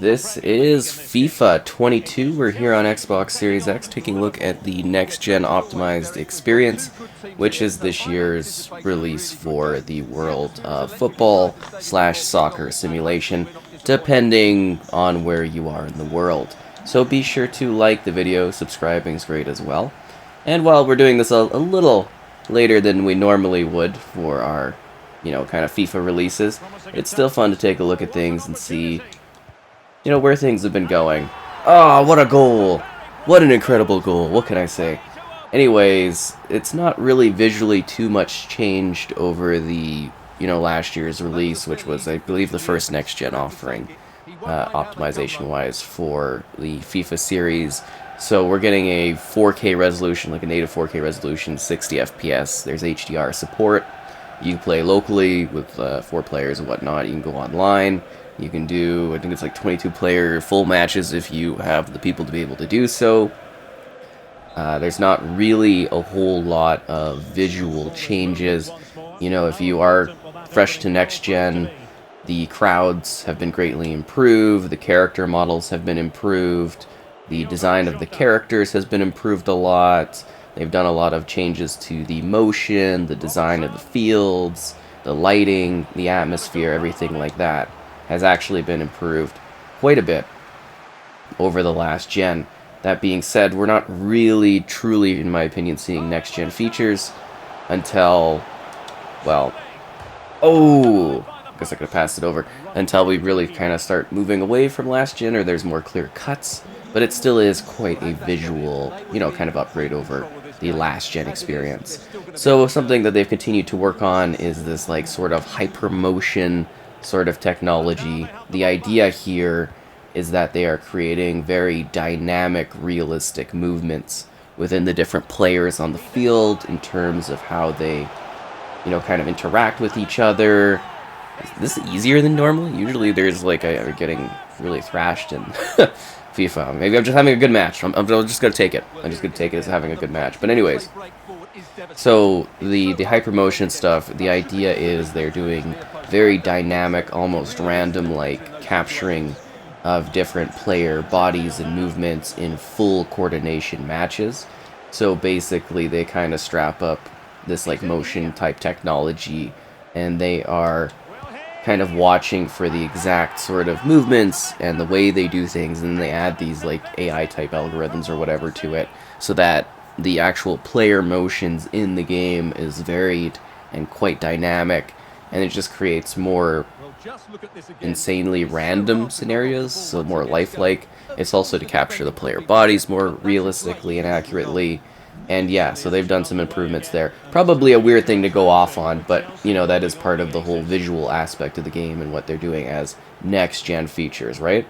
This is FIFA 22. We're here on Xbox Series X taking a look at the next-gen optimized experience, which is this year's release for the world of football slash soccer simulation, depending on where you are in the world. So be sure to like the video, subscribing is great as well. And while we're doing this a little later than we normally would for our, kind of FIFA releases, it's still fun to take a look at things and see where things have been going. Oh, what a goal! What an incredible goal, what can I say? Anyways, it's not really visually too much changed over the, last year's release, which was, I believe, the first next-gen offering, optimization-wise, for the FIFA series. So we're getting a 4K resolution, like a native 4K resolution, 60 FPS. There's HDR support. You can play locally with 4 players and whatnot. You can go online. You can do, I think it's like 22-player full matches if you have the people to be able to do so. There's not really a whole lot of visual changes. If you are fresh to next gen, the crowds have been greatly improved, the character models have been improved, the design of the characters has been improved a lot. They've done a lot of changes to the motion, the design of the fields, the lighting, the atmosphere, everything like that has actually been improved quite a bit over the last gen. That being said, we're not really, truly, in my opinion, seeing next-gen features until, well, I guess I could have passed it over, until we really kind of start moving away from last gen, or there's more clear cuts, but it still is quite a visual, kind of upgrade over the last gen experience. So something that they've continued to work on is this, like, sort of hypermotion sort of technology. The idea here is that they are creating very dynamic, realistic movements within the different players on the field in terms of how they, kind of interact with each other. Is this easier than normal? Usually there's like I'm getting really thrashed in FIFA. Maybe I'm just having a good match. I'm just gonna take it. I'm just gonna take it as having a good match. But anyways, so the hypermotion stuff, the idea is they're doing very dynamic, almost random, like capturing of different player bodies and movements in full coordination matches. So basically they kind of strap up this like motion type technology, and they are kind of watching for the exact sort of movements and the way they do things, and then they add these like AI type algorithms or whatever to it, so that the actual player motions in the game is varied and quite dynamic, and it just creates more insanely random scenarios, so more lifelike. It's also to capture the player bodies more realistically and accurately. And yeah, so they've done some improvements there. Probably a weird thing to go off on, but that is part of the whole visual aspect of the game and what they're doing as next-gen features, right?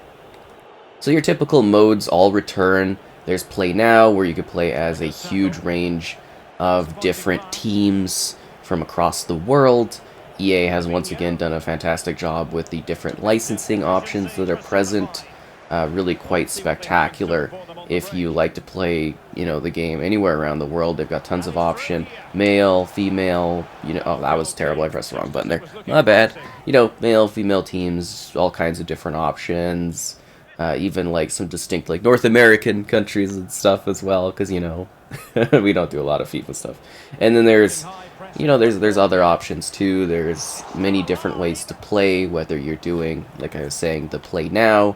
So your typical modes all return. There's Play Now, where you could play as a huge range of different teams from across the world. EA has once again done a fantastic job with the different licensing options that are present. Really quite spectacular. If you like to play, the game anywhere around the world, they've got tons of option. Male, female, oh, that was terrible, I pressed the wrong button there. My bad. Male, female teams, all kinds of different options. Even like some distinct like North American countries and stuff as well, because we don't do a lot of FIFA stuff. And then there's there's other options too. There's many different ways to play, whether you're doing, like I was saying, the Play Now,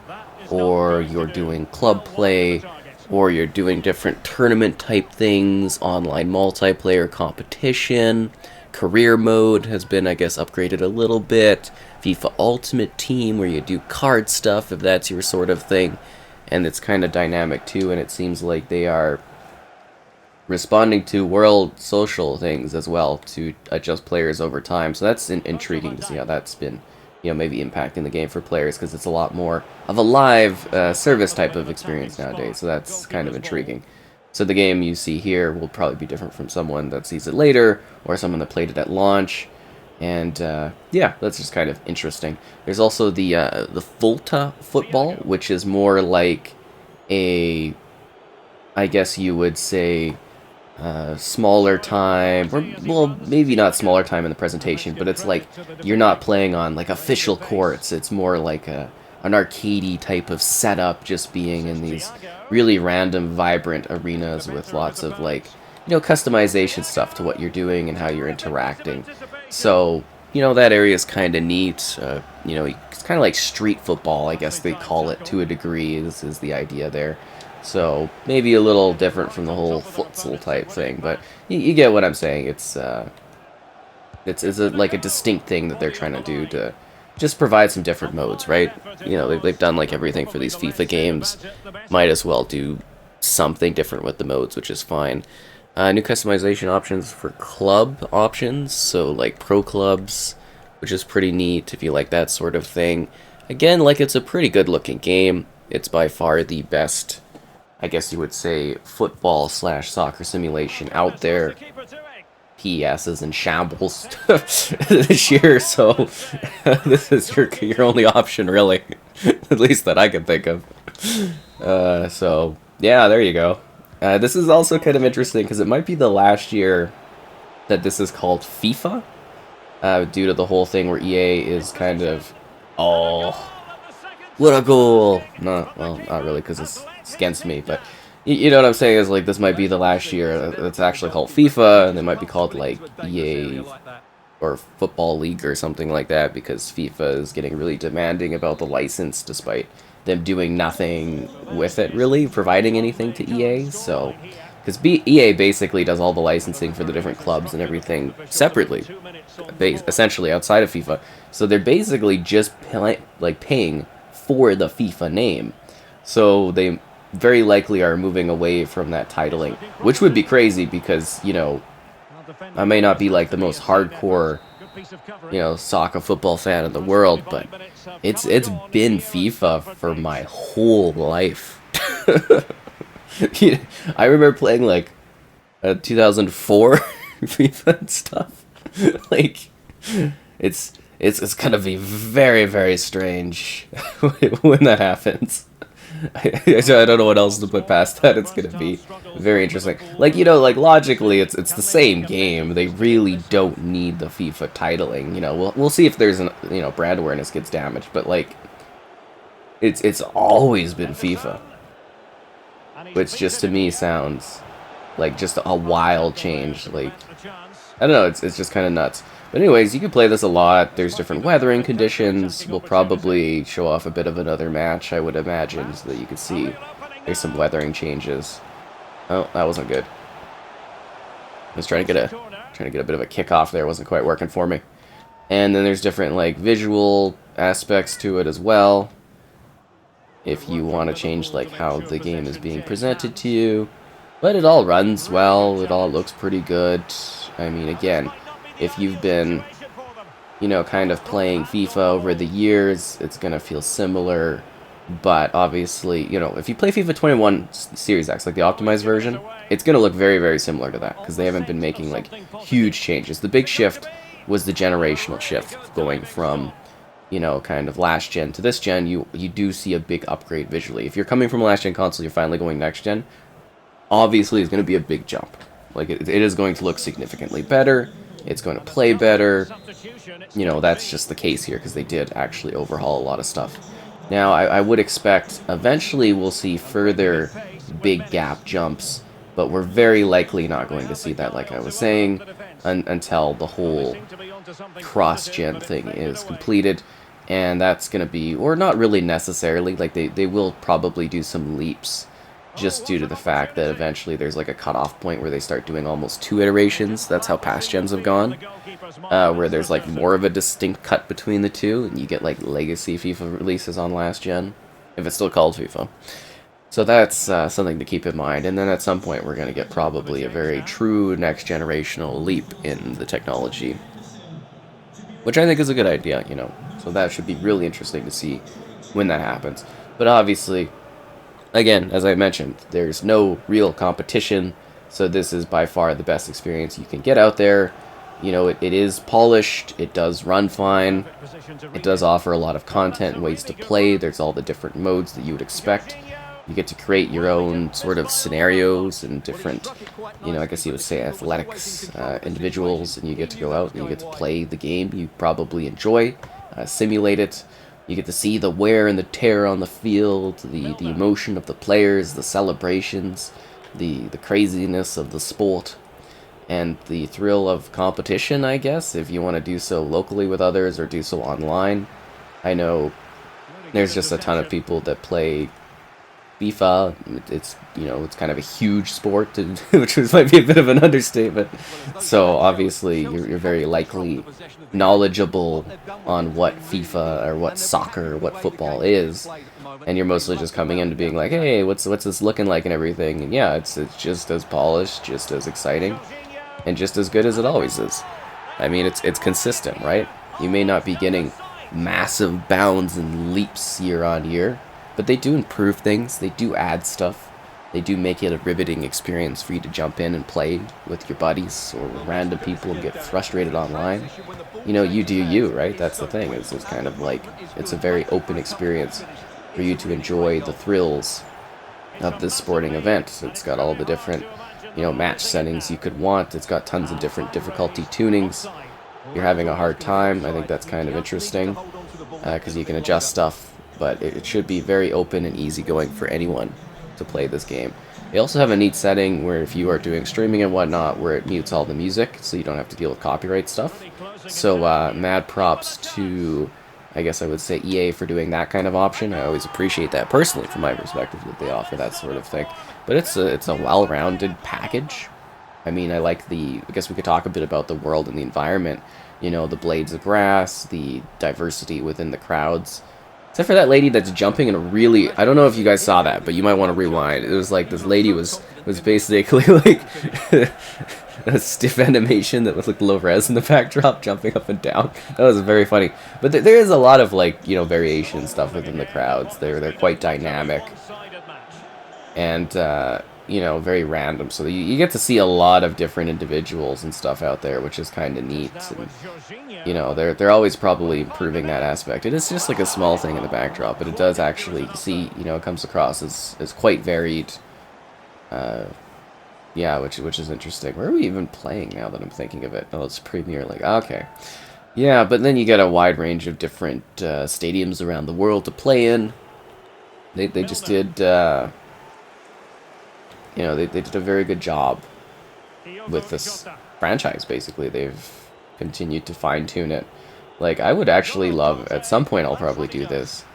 or you're doing club play, or you're doing different tournament type things, online multiplayer competition. Career mode has been, I guess, upgraded a little bit. FIFA Ultimate Team, where you do card stuff, if that's your sort of thing. And it's kind of dynamic too, and it seems like they are responding to world social things as well to adjust players over time. So that's intriguing to see how that's been, maybe impacting the game for players, because it's a lot more of a live service type of experience nowadays. So that's kind of intriguing. So the game you see here will probably be different from someone that sees it later, or someone that played it at launch. And yeah, that's just kind of interesting. There's also the Volta football, which is more like a, I guess you would say, smaller time, or well, maybe not smaller time in the presentation, but it's like you're not playing on like official courts. It's more like a an arcadey type of setup, just being in these really random, vibrant arenas with lots of like, customization stuff to what you're doing and how you're interacting. So, that area is kind of neat. It's kind of like street football, I guess they call it to a degree. This is the idea there. So maybe a little different from the whole futsal type thing, but you get what I'm saying. It's like a distinct thing that they're trying to do to just provide some different modes, right? They've done like everything for these FIFA games. Might as well do something different with the modes, which is fine. New customization options for club options, so like pro clubs, which is pretty neat if you like that sort of thing. Again, like it's a pretty good looking game. It's by far the best, I guess you would say, football / soccer simulation out there. PS is in shambles this year, so this is your only option, really, at least that I can think of. So yeah, there you go. This is also kind of interesting because it might be the last year that this is called FIFA, due to the whole thing where EA is kind of, oh, what a goal! Not really, because it's against me, but you know what I'm saying is like this might be the last year that's actually called FIFA, and they might be called like EA or Football League or something like that, because FIFA is getting really demanding about the license, despite them doing nothing with it, really, providing anything to EA. So, because EA basically does all the licensing for the different clubs and everything separately, essentially outside of FIFA. So they're basically just paying for the FIFA name. So they very likely are moving away from that titling, which would be crazy because, I may not be like the most hardcore, soccer football fan in the world, but it's been FIFA for my whole life. I remember playing like 2004 FIFA and stuff. Like it's gonna be very, very strange when that happens. I don't know what else to put past that. It's gonna be very interesting. Like, like logically, it's the same game. They really don't need the FIFA titling. We'll see if there's an brand awareness gets damaged, but like, it's always been FIFA, which just to me sounds like just a wild change. Like, I don't know. It's just kind of nuts. But anyways, you can play this a lot. There's different weathering conditions. We'll probably show off a bit of another match, I would imagine, so that you can see there's some weathering changes. Oh, that wasn't good. I was trying to get a bit of a kickoff there. It wasn't quite working for me. And then there's different like visual aspects to it as well. If you want to change like how the game is being presented to you, but it all runs well. It all looks pretty good. I mean, again, if you've been, kind of playing FIFA over the years, it's going to feel similar. But obviously, if you play FIFA 21 Series X, like the optimized version, it's going to look very, very similar to that, because they haven't been making, like, huge changes. The big shift was the generational shift, going from, kind of last gen to this gen. You do see a big upgrade visually. If you're coming from a last gen console, you're finally going next gen, obviously it's going to be a big jump. Like, it is going to look significantly better. It's going to play better. That's just the case here, because they did actually overhaul a lot of stuff. Now, I would expect eventually we'll see further big gap jumps, but we're very likely not going to see that, like I was saying, until the whole cross-gen thing is completed. And that's going to be, or not really necessarily, like they will probably do some leaps, just due to the fact that eventually there's like a cutoff point where they start doing almost 2 iterations. That's how past gens have gone, where there's like more of a distinct cut between the two, and you get like legacy FIFA releases on last gen, if it's still called FIFA. So that's something to keep in mind. And then at some point we're going to get probably a very true next generational leap in the technology, which I think is a good idea, So that should be really interesting to see when that happens. But obviously, again, as I mentioned, there's no real competition, so this is by far the best experience you can get out there. It is polished, it does run fine, it does offer a lot of content and ways to play. There's all the different modes that you would expect. You get to create your own sort of scenarios and different, I guess you would say athletics, individuals, and you get to go out and you get to play the game you probably enjoy, simulate it, You get to see the wear and the tear on the field, the emotion of the players, the celebrations, the craziness of the sport, and the thrill of competition, I guess, if you want to do so locally with others or do so online. I know there's just a ton of people that play FIFA. It's, you know, it's kind of a huge sport, which might be a bit of an understatement. So obviously you're very likely knowledgeable on what FIFA or what soccer or what football is, and you're mostly just coming into being like, hey, what's this looking like and everything. And yeah, it's just as polished, just as exciting, and just as good as it always is. I mean, it's consistent, right? You may not be getting massive bounds and leaps year on year, but they do improve things, they do add stuff, they do make it a riveting experience for you to jump in and play with your buddies or random people and get frustrated online. You know, you do you, right? That's the thing, it's kind of like, it's a very open experience for you to enjoy the thrills of this sporting event. It's got all the different, you know, match settings you could want. It's got tons of different difficulty tunings. You're having a hard time, I think that's kind of interesting, because you can adjust stuff, but it should be very open and easygoing for anyone to play this game. They also have a neat setting where if you are doing streaming and whatnot, where it mutes all the music, so you don't have to deal with copyright stuff. So mad props to, I guess I would say, EA for doing that kind of option. I always appreciate that personally, from my perspective, that they offer that sort of thing. But it's a well-rounded package. I mean, I guess we could talk a bit about the world and the environment. You know, the blades of grass, the diversity within the crowds. Except for that lady that's jumping in a really... I don't know if you guys saw that, but you might want to rewind. It was like this lady was basically like a stiff animation that was like low res in the backdrop, jumping up and down. That was very funny. But there is a lot of, like, you know, variation and stuff within the crowds. They're quite dynamic. And, you know, very random. So you get to see a lot of different individuals and stuff out there, which is kind of neat. And, you know, they're always probably improving that aspect. It is just like a small thing in the backdrop, but it does actually see, you know, it comes across as quite varied. Yeah, which is interesting. Where are we even playing now that I'm thinking of it? Oh, it's Premier League. Okay. Yeah, but then you get a wide range of different stadiums around the world to play in. They just did... you know, they did a very good job with this franchise, basically. They've continued to fine-tune it. Like, I would actually love, at some point I'll probably do this,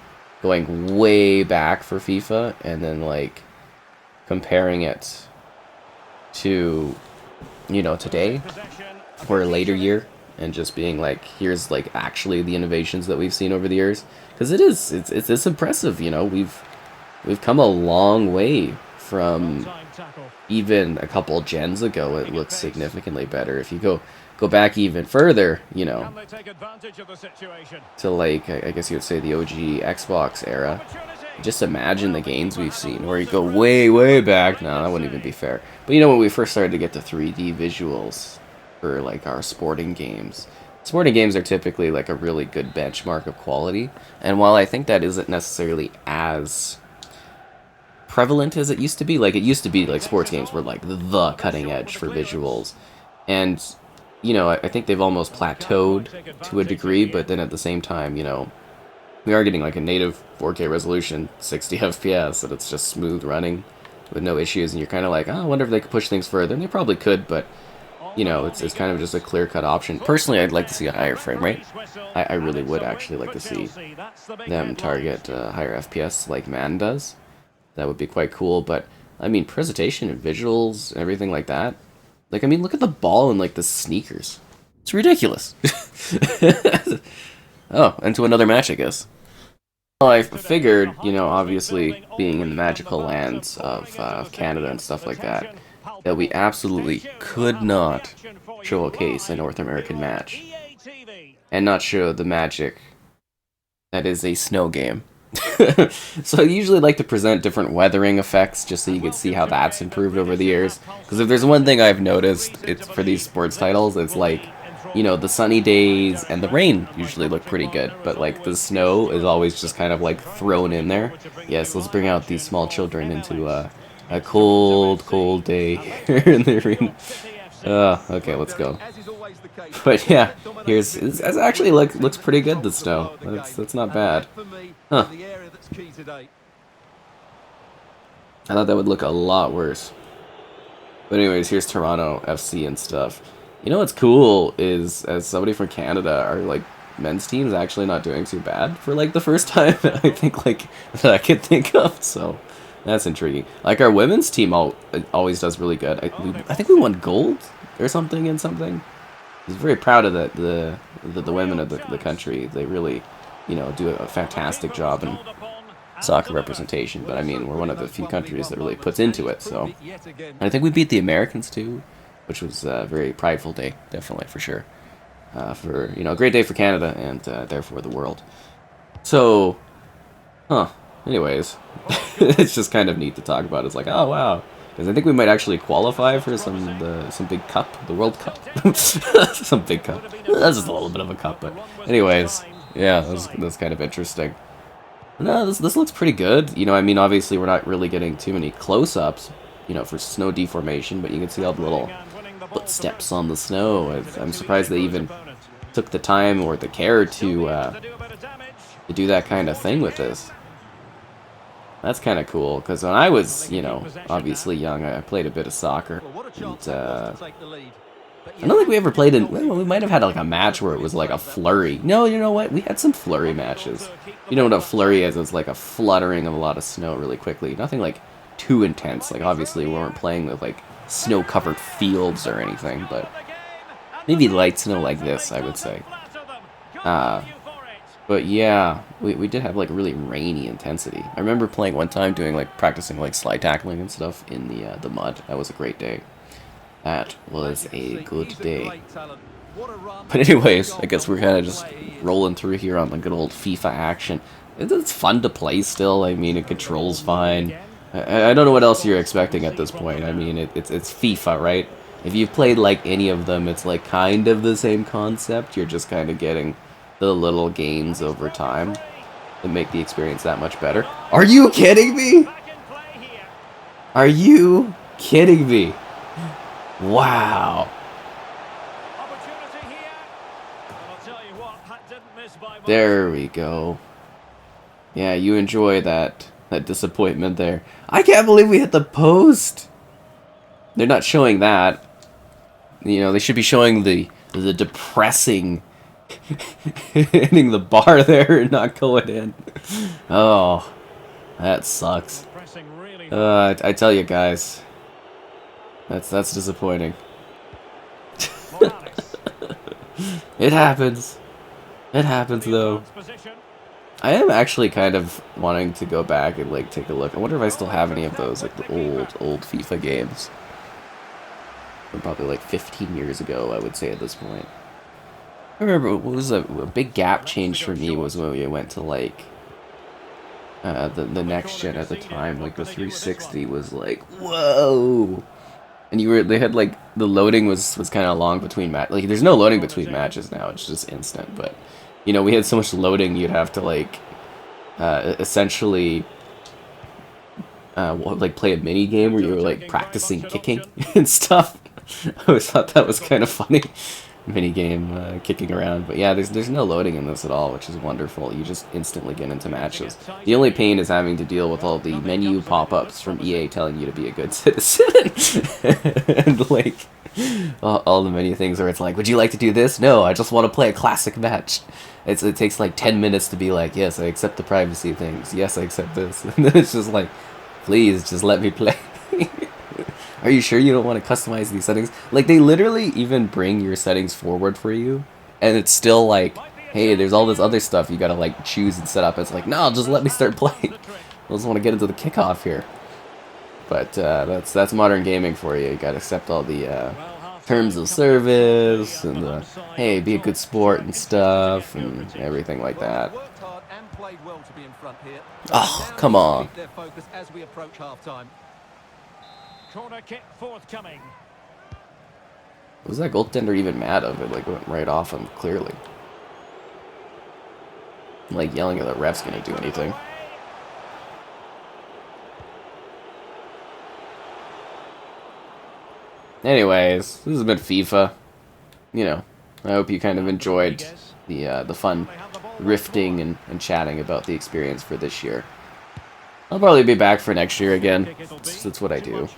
going way back for FIFA, and then, like, comparing it to, you know, today, or a later year, and just being like, here's, like, actually the innovations that we've seen over the years. Because it's impressive, you know, we've come a long way from even a couple gens ago. It looks significantly better. If you go back even further, you know, to, like, I guess you would say the OG Xbox era, just imagine the games we've seen, or you go way back. No, that wouldn't even be fair. But you know, when we first started to get to 3D visuals for, like, our sporting games are typically like a really good benchmark of quality, and while I think that isn't necessarily as prevalent as it used to be. Like, it used to be like sports games were like the cutting edge for visuals, and, you know, I think they've almost plateaued to a degree, but then at the same time, you know, we are getting like a native 4K resolution, 60 FPS, and it's just smooth running with no issues, and you're kind of like, oh, I wonder if they could push things further, and they probably could, but, you know, it's kind of just a clear-cut option. Personally, I'd like to see a higher frame rate. I really would actually like to see them target higher FPS like Man does. That would be quite cool, but, I mean, presentation and visuals and everything like that. Like, I mean, look at the ball and, like, the sneakers. It's ridiculous. Oh, and to another match, I guess. Well, I figured, you know, obviously, being in the magical lands of Canada and stuff like that, that we absolutely could not showcase a North American match and not show the magic that is a snow game. So I usually like to present different weathering effects just so you can see how that's improved over the years. Because if there's one thing I've noticed, it's for these sports titles, it's like, you know, the sunny days and the rain usually look pretty good, but like the snow is always just kind of like thrown in there. Yes, let's bring out these small children into a cold day here in the arena. Okay, let's go. But yeah, it's actually looks pretty good, the snow. That's not bad. Huh. I thought that would look a lot worse. But anyways, here's Toronto FC and stuff. You know what's cool is, as somebody from Canada, our like men's team's actually not doing too bad for like the first time I think like that I could think of. So that's intriguing. Like our women's team always does really good. I think we won gold or something in something. I was very proud of the women of the country. They really, you know, do a fantastic job in soccer representation. But I mean, we're one of the few countries that really puts into it. So, and I think we beat the Americans too, which was a very prideful day, definitely for sure. For you know, a great day for Canada and therefore the world. So, anyways, it's just kind of neat to talk about. It's like, oh wow. Because I think we might actually qualify for some big cup, the World Cup. Some big cup. That's just a little bit of a cup, but anyways, yeah, that's kind of interesting. No, this looks pretty good. You know, I mean, obviously we're not really getting too many close-ups, you know, for snow deformation, but you can see all the little footsteps on the snow. I'm surprised they even took the time or the care to do that kind of thing with this. That's kind of cool, because when I was, you know, obviously young, I played a bit of soccer. And, I don't think we ever played in... Well, we might have had like a match where it was like a flurry. No, you know what? We had some flurry matches. You know what a flurry is? It's like a fluttering of a lot of snow really quickly. Nothing like too intense. Like obviously we weren't playing with like snow-covered fields or anything, but maybe light snow like this, I would say. But yeah, we did have like really rainy intensity. I remember playing one time, practicing like slide tackling and stuff in the mud. That was a great day. That was a good day. But anyways, I guess we're kind of just rolling through here on the good old FIFA action. It's fun to play still. I mean, it controls fine. I don't know what else you're expecting at this point. I mean, it's FIFA, right? If you've played like any of them, it's like kind of the same concept. You're just kind of getting the little gains over time that make the experience that much better. Are you kidding me? Are you kidding me? Wow. There we go. Yeah, you enjoy that disappointment there. I can't believe we hit the post. They're not showing that. You know, they should be showing the depressing hitting the bar there and not going in. Oh, that sucks. I tell you guys, that's disappointing. It happens. It happens though. I am actually kind of wanting to go back and like take a look. I wonder if I still have any of those, like the old FIFA games. From probably like 15 years ago, I would say at this point. I remember what was a big gap change for me was when we went to like the next gen at the time. Like the 360 was like whoa, and they had like the loading was kind of long between like there's no loading between matches now. It's just instant. But you know, we had so much loading you'd have to like essentially like play a mini game where you were like practicing kicking and stuff. I always thought that was kind of funny. Mini game kicking around, but yeah, there's no loading in this at all, which is wonderful. You just instantly get into matches. The only pain is having to deal with all the menu pop-ups from EA telling you to be a good citizen, and like all the menu things where it's like, would you like to do this? No, I just want to play a classic match. It takes like 10 minutes to be like, yes, I accept the privacy things. Yes, I accept this, and then it's just like, please, just let me play. Are you sure you don't want to customize these settings? Like, they literally even bring your settings forward for you, and it's still like, hey, there's all this other stuff you gotta, like, choose and set up. It's like, no, just let me start playing. I just want to get into the kickoff here. But, that's modern gaming for you. You gotta accept all the, terms of service, and the, hey, be a good sport and stuff, and everything like that. Oh, come on. Corner kick forthcoming. Was that goaltender even mad of it? Like, went right off him, clearly. Like, yelling at the ref's gonna do anything. Anyways, this has been FIFA. You know, I hope you kind of enjoyed the fun rifting and chatting about the experience for this year. I'll probably be back for next year again. That's what I do.